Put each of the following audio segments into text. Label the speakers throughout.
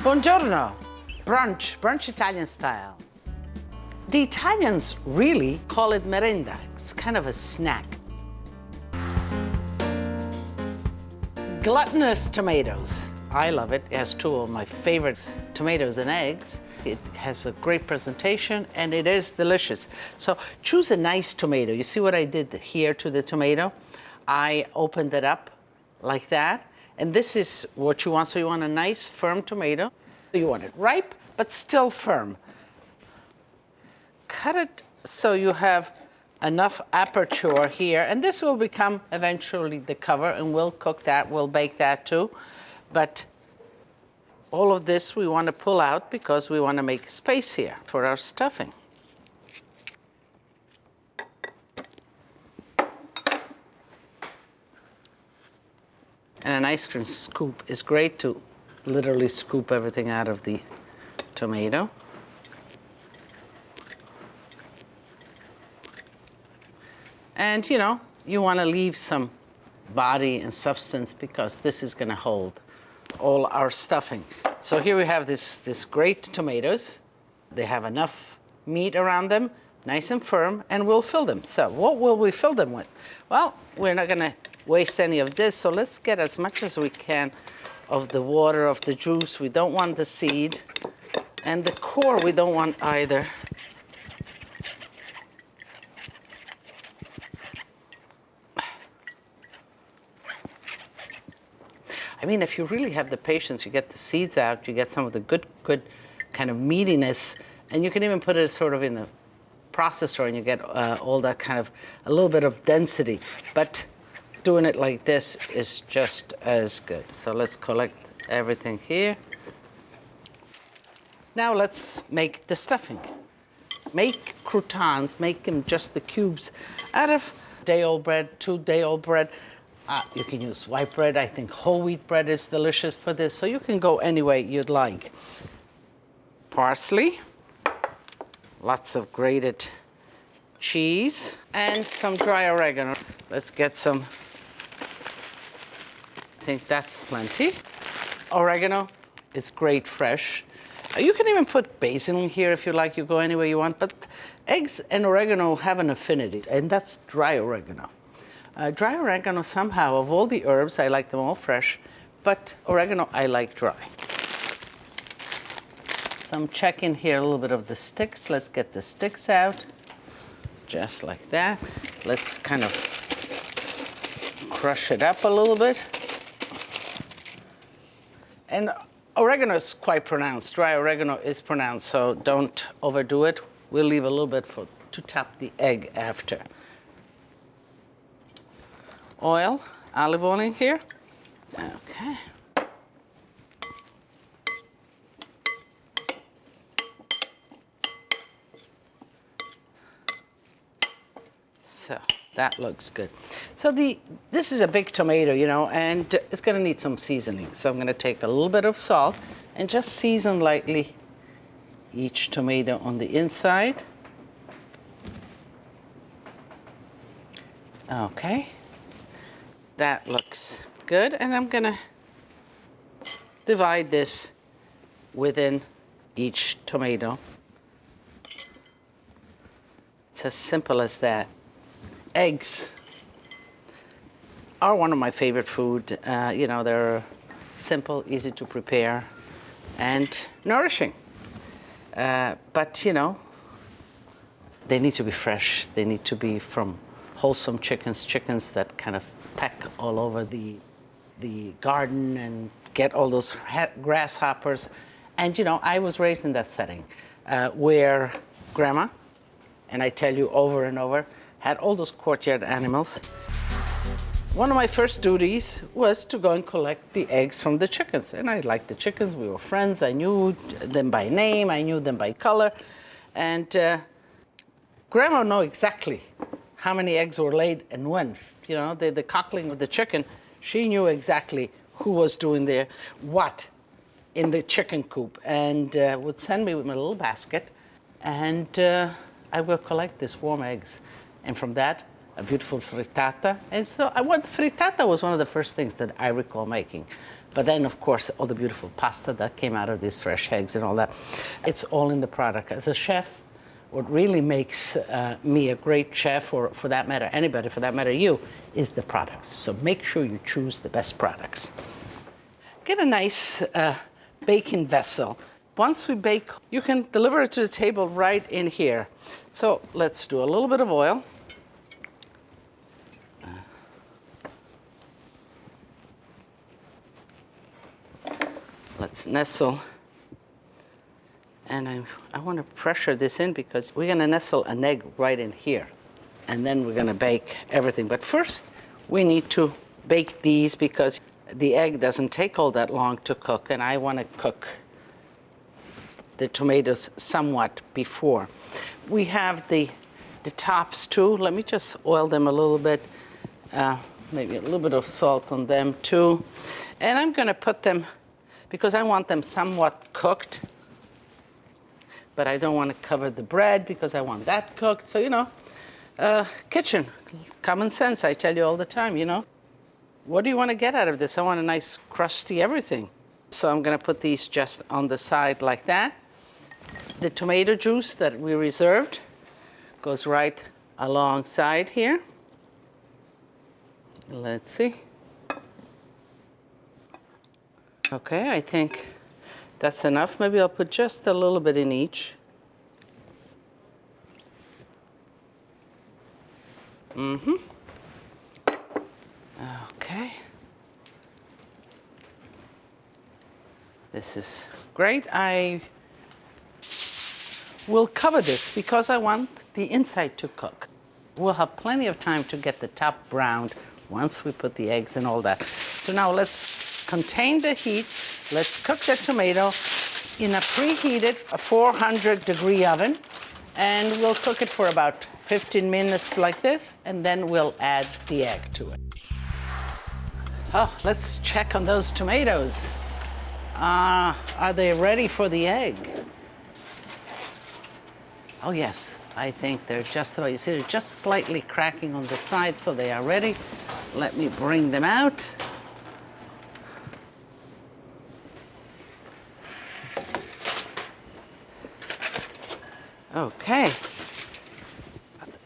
Speaker 1: Buongiorno. Brunch Italian style. The Italians really call it merenda. It's kind of a snack. Gluttonous tomatoes. I love it. It has two of my favorites, tomatoes and eggs. It has a great presentation and it is delicious. So choose a nice tomato. You see what I did here to the tomato? I opened it up like that. And this is what you want. So you want a nice firm tomato. You want it ripe, but still firm. Cut it so you have enough aperture here, and this will become eventually the cover, and we'll cook that, we'll bake that too. But all of this we want to pull out because we want to make space here for our stuffing. And an ice cream scoop is great to literally scoop everything out of the tomato. And you know, you want to leave some body and substance because this is going to hold all our stuffing. So here we have this great tomatoes. They have enough meat around them, nice and firm, and we'll fill them. So what will we fill them with? Well, we're not going to waste any of this, so let's get as much as we can of the water, of the juice. We don't want the seed, and the core we don't want either. I mean, if you really have the patience, you get the seeds out, you get some of the good kind of meatiness, and you can even put it sort of in a processor and you get all that kind of, a little bit of density. But doing it like this is just as good. So let's collect everything here. Now let's make the stuffing. Make croutons, make them just the cubes out of day-old bread, 2-day-old bread. You can use white bread. I think whole wheat bread is delicious for this, so you can go any way you'd like. Parsley, lots of grated cheese, and some dry oregano. Let's get some, I think that's plenty. Oregano is great fresh. You can even put basil in here if you like, you go any way you want, but eggs and oregano have an affinity, and that's dry oregano. Dry oregano, somehow, of all the herbs, I like them all fresh, but oregano I like dry. So I'm checking here a little bit of the sticks. Let's get the sticks out, just like that. Let's kind of crush it up a little bit. And oregano is quite pronounced. Dry oregano is pronounced, so don't overdo it. We'll leave a little bit to tap the egg after. Oil, olive oil in here. Okay. So that looks good. So this is a big tomato, you know, and it's going to need some seasoning. So I'm going to take a little bit of salt and just season lightly each tomato on the inside. Okay. That looks good, and I'm gonna divide this within each tomato. It's as simple as that. Eggs are one of my favorite food. You know, they're simple, easy to prepare, and nourishing. But you know, they need to be fresh. They need to be from wholesome chickens that kind of peck all over the garden and get all those grasshoppers. And you know, I was raised in that setting where grandma, and I tell you over and over, had all those courtyard animals. One of my first duties was to go and collect the eggs from the chickens. And I liked the chickens, we were friends, I knew them by name, I knew them by color. And grandma knew exactly how many eggs were laid and when. You know, the cockling of the chicken, she knew exactly who was doing there, what in the chicken coop, and would send me with my little basket, and I will collect these warm eggs. And from that, a beautiful frittata. And so frittata was one of the first things that I recall making. But then, of course, all the beautiful pasta that came out of these fresh eggs and all that, it's all in the product. As a chef, what really makes me a great chef, or for that matter, anybody, for that matter, you, is the products. So make sure you choose the best products. Get a nice baking vessel. Once we bake, you can deliver it to the table right in here. So let's do a little bit of oil. Let's nestle. And I want to pressure this in because we're going to nestle an egg right in here. And then we're going to bake everything. But first, we need to bake these because the egg doesn't take all that long to cook, and I want to cook the tomatoes somewhat before. We have the tops too. Let me just oil them a little bit, maybe a little bit of salt on them too. And I'm going to put them, because I want them somewhat cooked, but I don't want to cover the bread because I want that cooked. So, you know, kitchen, common sense, I tell you all the time, you know. What do you want to get out of this? I want a nice crusty everything. So I'm going to put these just on the side like that. The tomato juice that we reserved goes right alongside here. Let's see. Okay, I think that's enough. Maybe I'll put just a little bit in each. Okay. This is great. I will cover this because I want the inside to cook. We'll have plenty of time to get the top browned once we put the eggs and all that. So now let's contain the heat. Let's cook the tomato in a preheated 400-degree oven, and we'll cook it for about 15 minutes like this, and then we'll add the egg to it. Oh, let's check on those tomatoes. Are they ready for the egg? Oh yes, I think they're just about, you see, they're just slightly cracking on the side, so they are ready. Let me bring them out. Okay,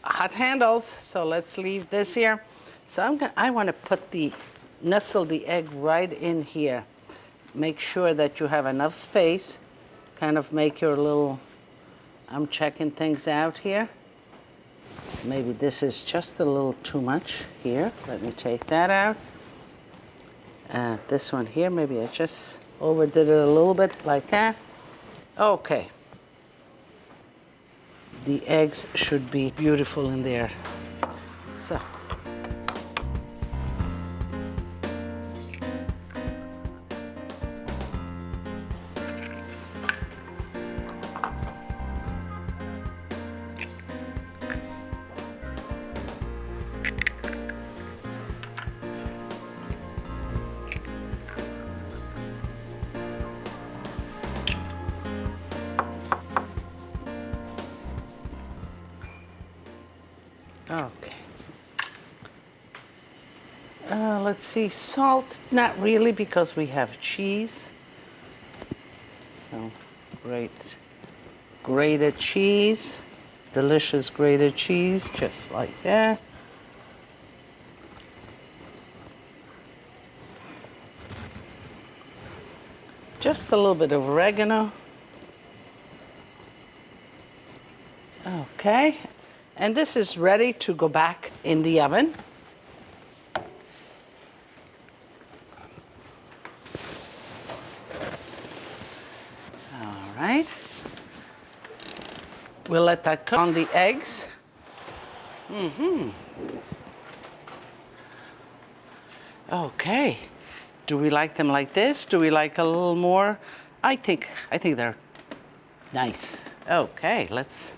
Speaker 1: hot handles, so let's leave this here. So I want to nestle the egg right in here. Make sure that you have enough space. Kind of make your little, I'm checking things out here. Maybe this is just a little too much here. Let me take that out. This one here, maybe I just overdid it a little bit like that. Okay. The eggs should be beautiful in there. So. Okay. Let's see, salt, not really because we have cheese. So, great grated cheese, delicious grated cheese, just like that. Just a little bit of oregano. Okay. And this is ready to go back in the oven. All right. We'll let that cook on the eggs. Okay. Do we like them like this? Do we like a little more? I think they're nice. Okay, let's.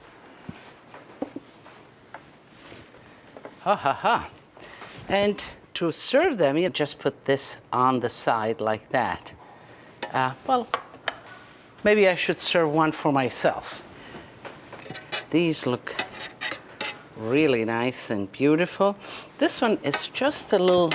Speaker 1: Ha ha ha. And to serve them, you just put this on the side like that. Well, maybe I should serve one for myself. These look really nice and beautiful. This one is just a little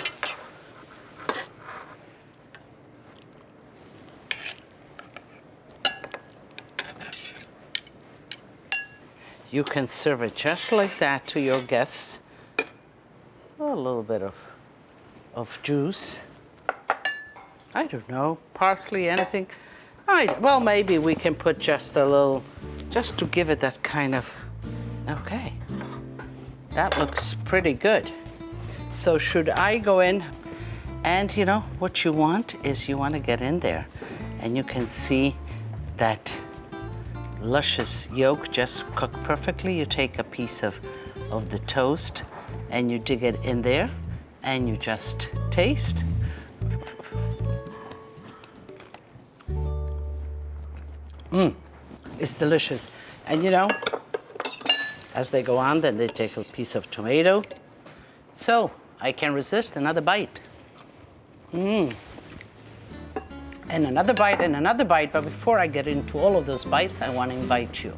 Speaker 1: you can serve it just like that to your guests. Oh, a little bit of juice. I don't know, parsley, anything. Well, maybe we can put just a little, just to give it that kind of, okay. That looks pretty good. So should I go in? And you know, what you want is you want to get in there and you can see that luscious yolk just cooked perfectly. You take a piece of the toast and you dig it in there and you just taste. It's delicious. And you know, as they go on, then they take a piece of tomato. So I can resist another bite. And another bite and another bite. But before I get into all of those bites, I want to invite you